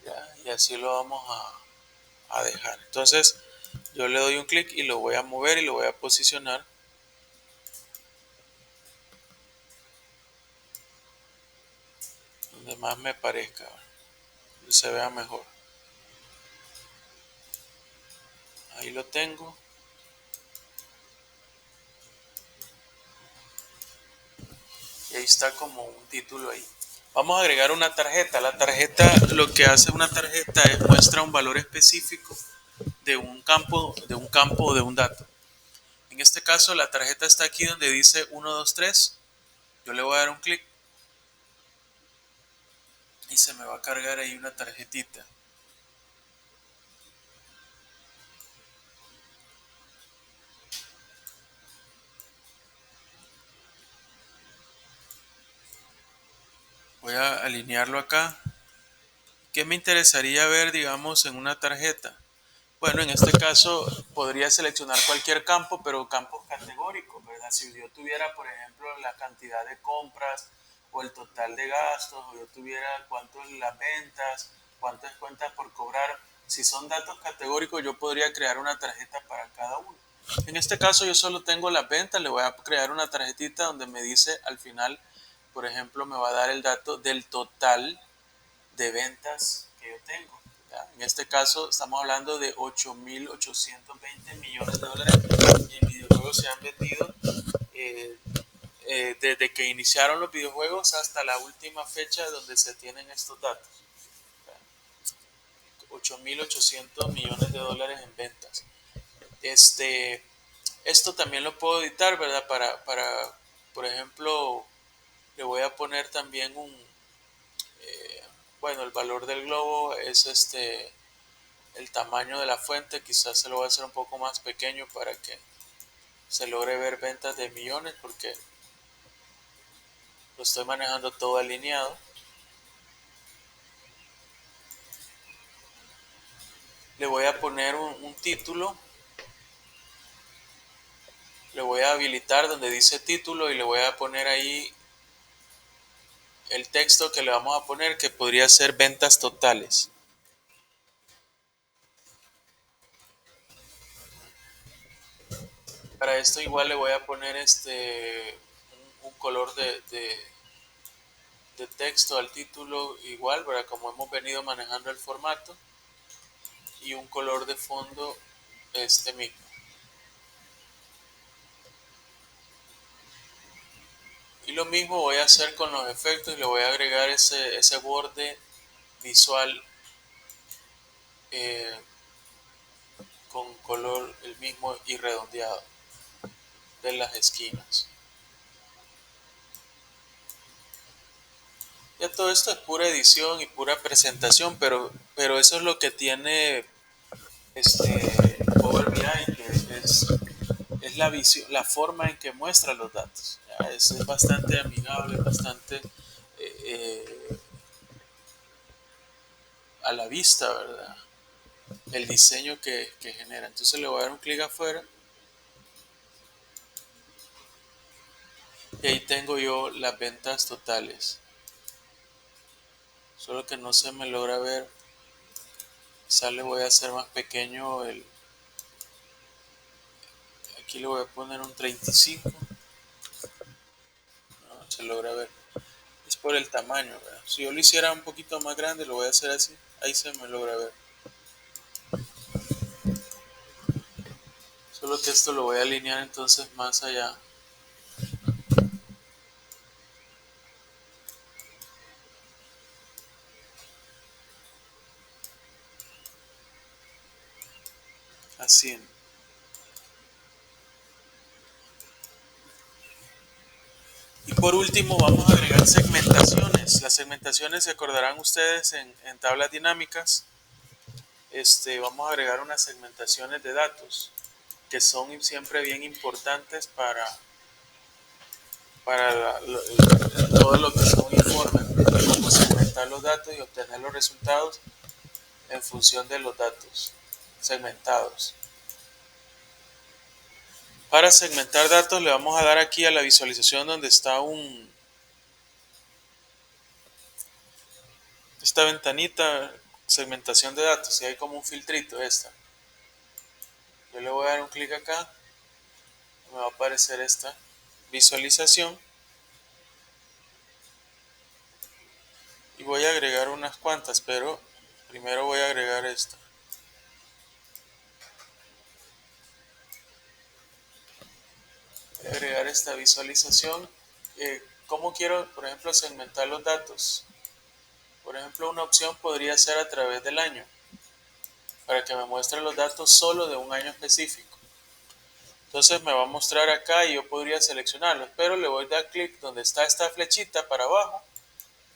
¿Ya? Y así lo vamos a dejar. Entonces yo le doy un clic y lo voy a mover y lo voy a posicionar donde más me parezca, donde se vea mejor. Ahí lo tengo. Y ahí está como un título ahí. Vamos a agregar una tarjeta. La tarjeta, lo que hace una tarjeta es muestra un valor específico de un campo o de un dato. En este caso la tarjeta está aquí donde dice 123. Yo le voy a dar un clic y se me va a cargar ahí una tarjetita. Voy a alinearlo acá. ¿Qué me interesaría ver, digamos, en una tarjeta? Bueno, en este caso podría seleccionar cualquier campo, pero campos categóricos, ¿verdad? Si yo tuviera, por ejemplo, la cantidad de compras o el total de gastos, o yo tuviera cuánto es las ventas, cuántas cuentas por cobrar, si son datos categóricos, yo podría crear una tarjeta para cada uno. En este caso yo solo tengo las ventas, le voy a crear una tarjetita donde me dice al final, por ejemplo, me va a dar el dato del total de ventas que yo tengo. ¿Ya? En este caso estamos hablando de 8.820 millones de dólares en videojuegos se han vendido eh, desde que iniciaron los videojuegos hasta la última fecha donde se tienen estos datos. 8.800 millones de dólares en ventas. Esto también lo puedo editar, ¿verdad? Por ejemplo, le voy a poner también bueno, el valor del globo es el tamaño de la fuente, quizás se lo voy a hacer un poco más pequeño para que se logre ver ventas de millones porque lo estoy manejando todo alineado. Le voy a poner un título, le voy a habilitar donde dice título y le voy a poner ahí el texto que le vamos a poner que podría ser ventas totales. Para esto igual le voy a poner un color de texto al título igual, ¿verdad? Como hemos venido manejando el formato, y un color de fondo este mismo. Y lo mismo voy a hacer con los efectos y le voy a agregar ese borde visual eh, con color el mismo y redondeado de las esquinas. Ya todo esto es pura edición y pura presentación, pero eso es lo que tiene Power BI, que es la visión, la forma en que muestra los datos. ¿Ya? Es bastante amigable, bastante a la vista, ¿verdad? El diseño que genera. Entonces le voy a dar un clic afuera y ahí tengo yo las ventas totales. Solo que no se me logra ver. Quizás le voy a hacer más pequeño aquí le voy a poner un 35. No se logra ver. Es por el tamaño, ¿verdad? Si yo lo hiciera un poquito más grande, lo voy a hacer así. Ahí se me logra ver. Solo que esto lo voy a alinear entonces más allá. Así. Y por último vamos a agregar segmentaciones. Las segmentaciones se acordarán ustedes en tablas dinámicas. Vamos a agregar unas segmentaciones de datos que son siempre bien importantes para todo lo que son informes, cómo segmentar los datos y obtener los resultados en función de los datos segmentados. Para segmentar datos le vamos a dar aquí a la visualización donde está esta ventanita, segmentación de datos, y hay como un filtrito esta. Yo le voy a dar un clic acá, me va a aparecer esta visualización y voy a agregar unas cuantas, pero primero voy a agregar esta. Voy a agregar esta visualización. ¿Cómo quiero, por ejemplo, segmentar los datos? Por ejemplo, una opción podría ser a través del año, para que me muestre los datos solo de un año específico. Entonces me va a mostrar acá y yo podría seleccionarlos, pero le voy a dar clic donde está esta flechita para abajo,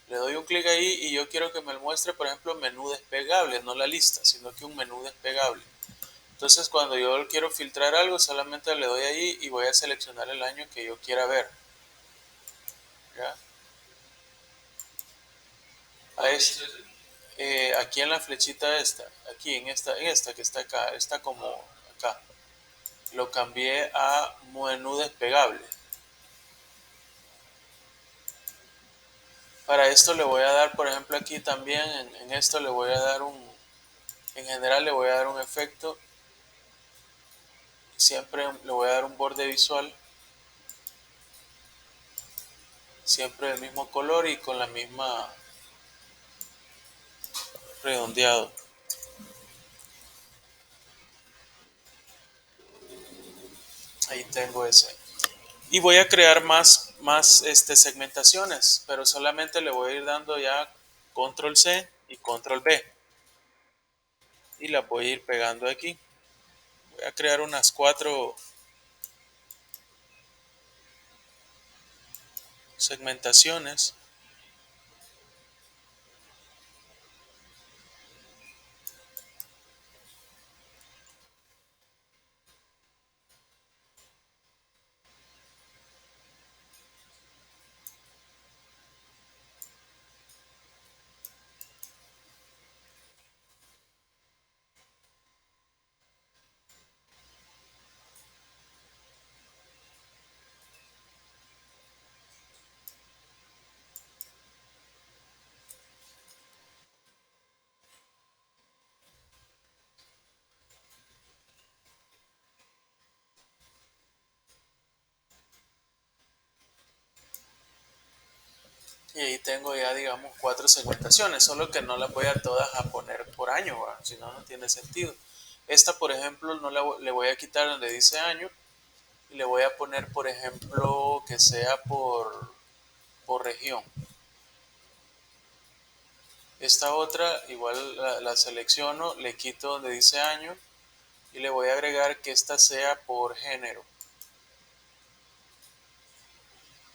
le doy un clic ahí y yo quiero que me muestre, por ejemplo, menú despegable, no la lista, sino que un menú despegable. Entonces cuando yo quiero filtrar algo, solamente le doy ahí y voy a seleccionar el año que yo quiera ver. ¿Ya? Aquí en la flechita esta, aquí en esta que está acá, está como acá. Lo cambié a menú despegable. Para esto le voy a dar, por ejemplo, aquí también, en esto le voy a dar en general le voy a dar un efecto, siempre le voy a dar un borde visual, siempre del mismo color y con la misma redondeado. Ahí tengo ese. Y voy a crear más segmentaciones, pero solamente le voy a ir dando ya control C y control V. Y las voy a ir pegando aquí. Voy a crear unas 4 segmentaciones. Y ahí tengo ya, digamos, 4 segmentaciones, solo que no las voy a todas a poner por año, ¿va? Si no, no tiene sentido. Esta, por ejemplo, no le voy a quitar donde dice año y le voy a poner, por ejemplo, que sea por región. Esta otra, igual la selecciono, le quito donde dice año y le voy a agregar que esta sea por género.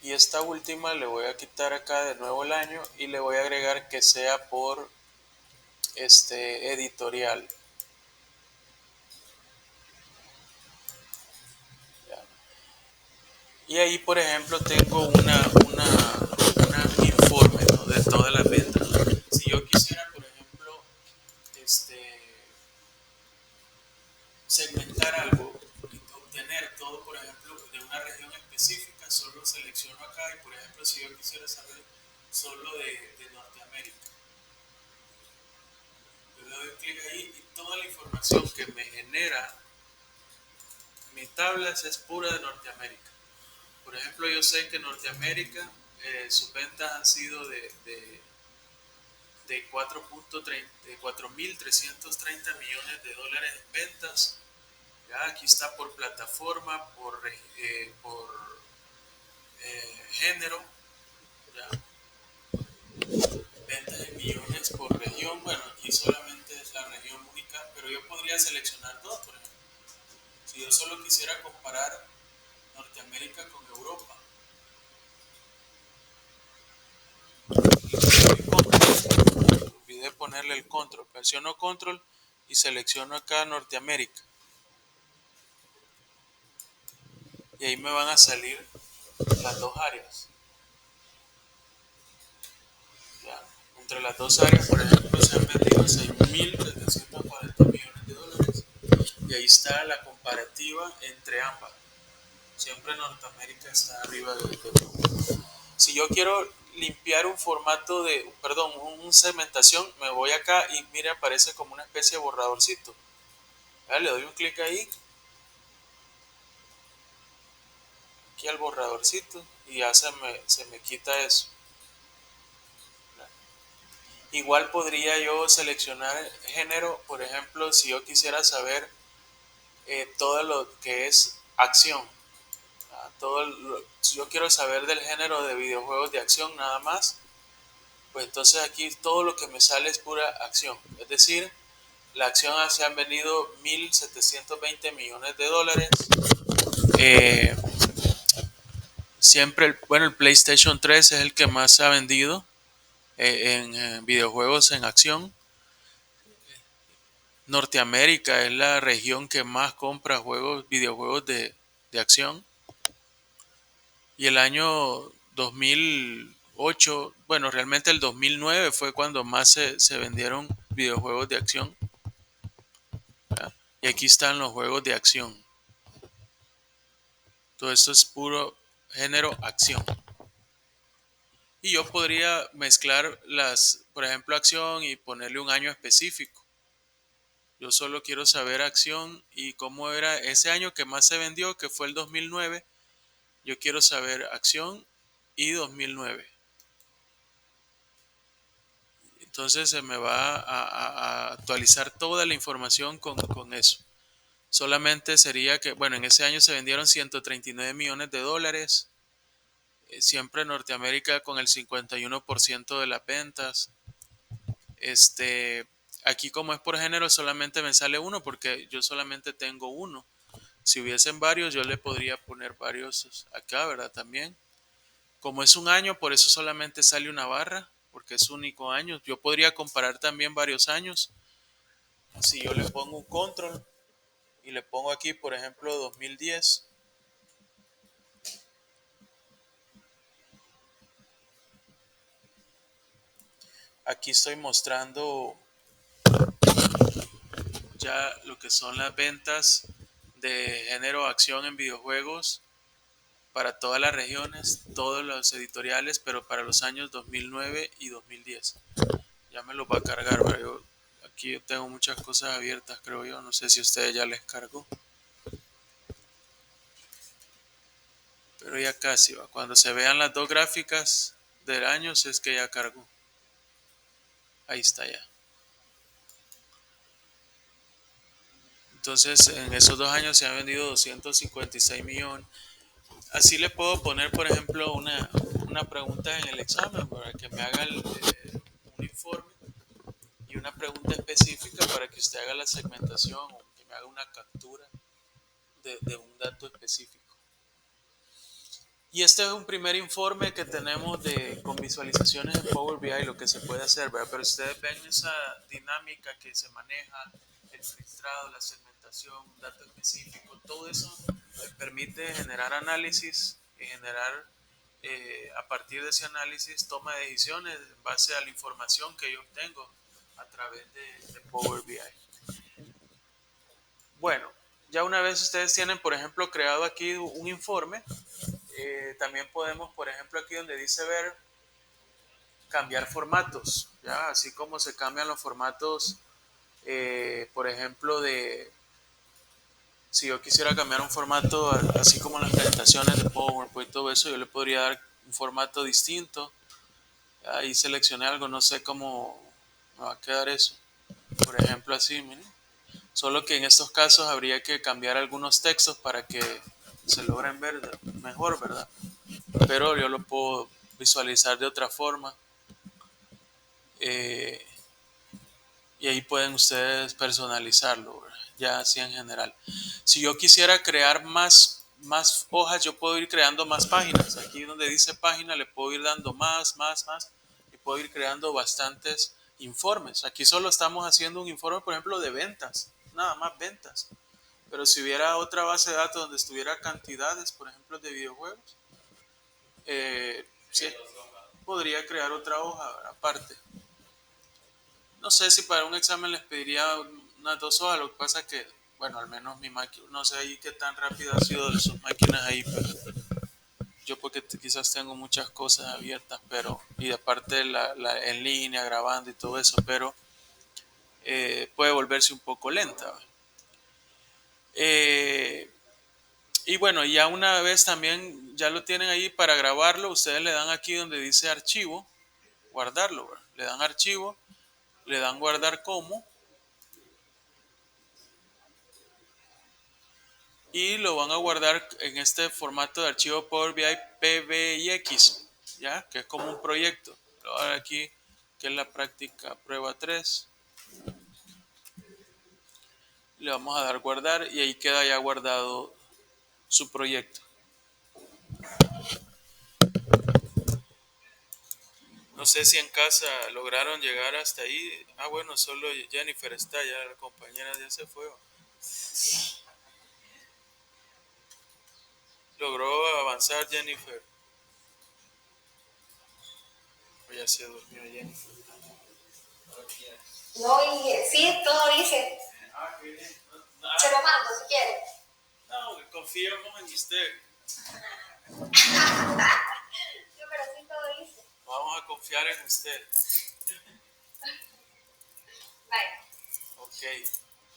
Y esta última le voy a quitar acá de nuevo el año y le voy a agregar que sea por editorial. ¿Ya? Y ahí, por ejemplo, tengo un informe, ¿no?, de todas las ventas. Si yo quisiera, por ejemplo, segmentar algo y obtener todo, por ejemplo, de una región específica, solo selecciono acá y, por ejemplo, si yo quisiera saber solo de Norteamérica, yo le doy clic ahí y toda la información que me genera mi tablas es pura de Norteamérica. Por ejemplo, yo sé que Norteamérica, sus ventas han sido de 4.330 millones de dólares en ventas. Ya aquí está por plataforma, por género, ya. Ventas en millones por región. Bueno, aquí solamente es la región única, pero yo podría seleccionar dos, por ejemplo. Si yo solo quisiera comparar Norteamérica con Europa, olvidé ponerle el control. Presiono control y selecciono acá Norteamérica. Y ahí me van a salir las dos áreas. ¿Ya? Entre las dos áreas, por ejemplo, se han vendido 6.740 millones de dólares. Y ahí está la comparativa entre ambas. Siempre Norteamérica está arriba de Europa. Si yo quiero limpiar un formato una segmentación, me voy acá y mire, aparece como una especie de borradorcito. ¿Ya? Le doy un clic ahí, aquí al borradorcito, y ya se me quita eso. Igual podría yo seleccionar género, por ejemplo, si yo quisiera saber todo lo que es acción. Si yo quiero saber del género de videojuegos de acción nada más, pues entonces aquí todo lo que me sale es pura acción. Es decir, la acción se han vendido 1.720 millones de dólares Eh, siempre, bueno, el PlayStation 3 es el que más se ha vendido en videojuegos en acción. Norteamérica es la región que más compra videojuegos de acción. Y el año 2008, bueno, realmente el 2009 fue cuando más se vendieron videojuegos de acción. ¿Verdad? Y aquí están los juegos de acción. Todo esto es puro género acción. Y yo podría mezclar por ejemplo, acción y ponerle un año específico. Yo solo quiero saber acción y cómo era ese año que más se vendió, que fue el 2009. Yo quiero saber acción y 2009. Entonces se me va a actualizar toda la información con eso. Solamente sería que, bueno, en ese año se vendieron 139 millones de dólares. Siempre Norteamérica con el 51% de las ventas. Este, aquí como es por género solamente me sale uno porque yo solamente tengo uno. Si hubiesen varios yo le podría poner varios acá, ¿verdad? También. Como es un año, por eso solamente sale una barra, porque es único año. Yo podría comparar también varios años. Si yo le pongo un control y le pongo aquí, por ejemplo, 2010, aquí estoy mostrando ya lo que son las ventas de género acción en videojuegos para todas las regiones, todos los editoriales, pero para los años 2009 y 2010. Ya me lo va a cargar, pero aquí yo tengo muchas cosas abiertas, creo yo. No sé si a ustedes ya les cargó, pero ya casi va. Cuando se vean las dos gráficas del año, es que ya cargó. Ahí está ya. Entonces, en esos 2 años se han vendido 256 millones. Así le puedo poner, por ejemplo, una pregunta en el examen para que me haga un informe y una pregunta específica para que usted haga la segmentación o que me haga una captura de un dato específico. Y este es un primer informe que tenemos con visualizaciones en Power BI, lo que se puede hacer, ¿verdad? Pero ustedes ven esa dinámica que se maneja, el filtrado, la segmentación, un dato específico, todo eso me permite generar análisis y generar, a partir de ese análisis, toma de decisiones en base a la información que yo obtengo a través de Power BI. Bueno, ya una vez ustedes tienen, por ejemplo, creado aquí un informe, también podemos, por ejemplo, aquí donde dice ver, cambiar formatos, ¿ya? Así como se cambian los formatos, por ejemplo, si yo quisiera cambiar un formato, así como las presentaciones de PowerPoint y todo eso, yo le podría dar un formato distinto. Ahí seleccioné algo, no sé cómo me va a quedar eso. Por ejemplo, así, miren. Solo que en estos casos habría que cambiar algunos textos para que se logren ver mejor, ¿verdad? Pero yo lo puedo visualizar de otra forma, eh, y ahí pueden ustedes personalizarlo, ¿verdad? Ya así en general. Si yo quisiera crear más hojas, yo puedo ir creando más páginas. Aquí donde dice página le puedo ir dando más y puedo ir creando bastantes informes. Aquí solo estamos haciendo un informe, por ejemplo, de ventas, nada más ventas. Pero si hubiera otra base de datos donde estuviera cantidades, por ejemplo, de videojuegos, sí, podría crear otra hoja aparte. No sé si para un examen les pediría unas 2 hojas, lo que pasa es que, bueno, al menos mi máquina, no sé ahí qué tan rápido ha sido de sus máquinas ahí, pero yo porque quizás tengo muchas cosas abiertas, pero, y aparte en línea, grabando y todo eso, pero puede volverse un poco lenta. Eh, y bueno, ya una vez también ya lo tienen ahí para grabarlo, ustedes le dan aquí donde dice archivo, guardarlo, ¿verdad? Le dan archivo, le dan guardar como y lo van a guardar en este formato de archivo Power BI PBIX, ¿ya? Que es como un proyecto. Lo voy a dar aquí, que es la práctica prueba 3. Le vamos a dar guardar y ahí queda ya guardado su proyecto. No sé si en casa lograron llegar hasta ahí. Ah, bueno, solo Jennifer está, ya la compañera ya se fue. Logró avanzar Jennifer. O ya se durmió Jennifer. No, y sí, todo dice. Ah, qué bien. Se lo mando si quiere. No, confiamos en usted. No, pero sí todo dice. Vamos a confiar en usted. Vaya. Ok.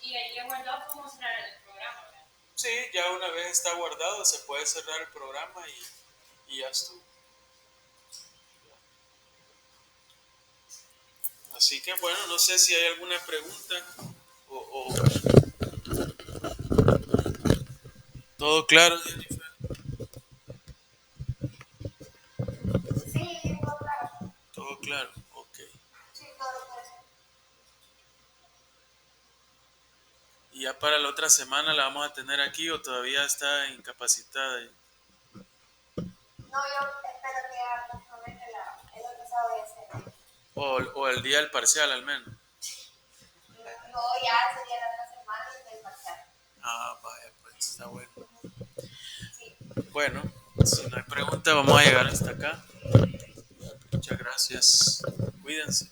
Y ahí ya guardó cómo cerrar el programa, ¿verdad? Sí, ya una vez está guardado, se puede cerrar el programa y ya estuvo. Así que bueno, no sé si hay alguna pregunta o todo claro, Jennifer. Sí, todo claro. Todo claro, ok. Sí, todo lo puede ser. ¿Y ya para la otra semana la vamos a tener aquí o todavía está incapacitada? No, yo espero que ya próximamente el otro sábado ya sea. O el día del parcial al menos. No, ya sería la otra semana del parcial. Ah, vaya, pues está bueno. Sí. Bueno, si no hay pregunta, vamos a llegar hasta acá. Muchas gracias. Cuídense.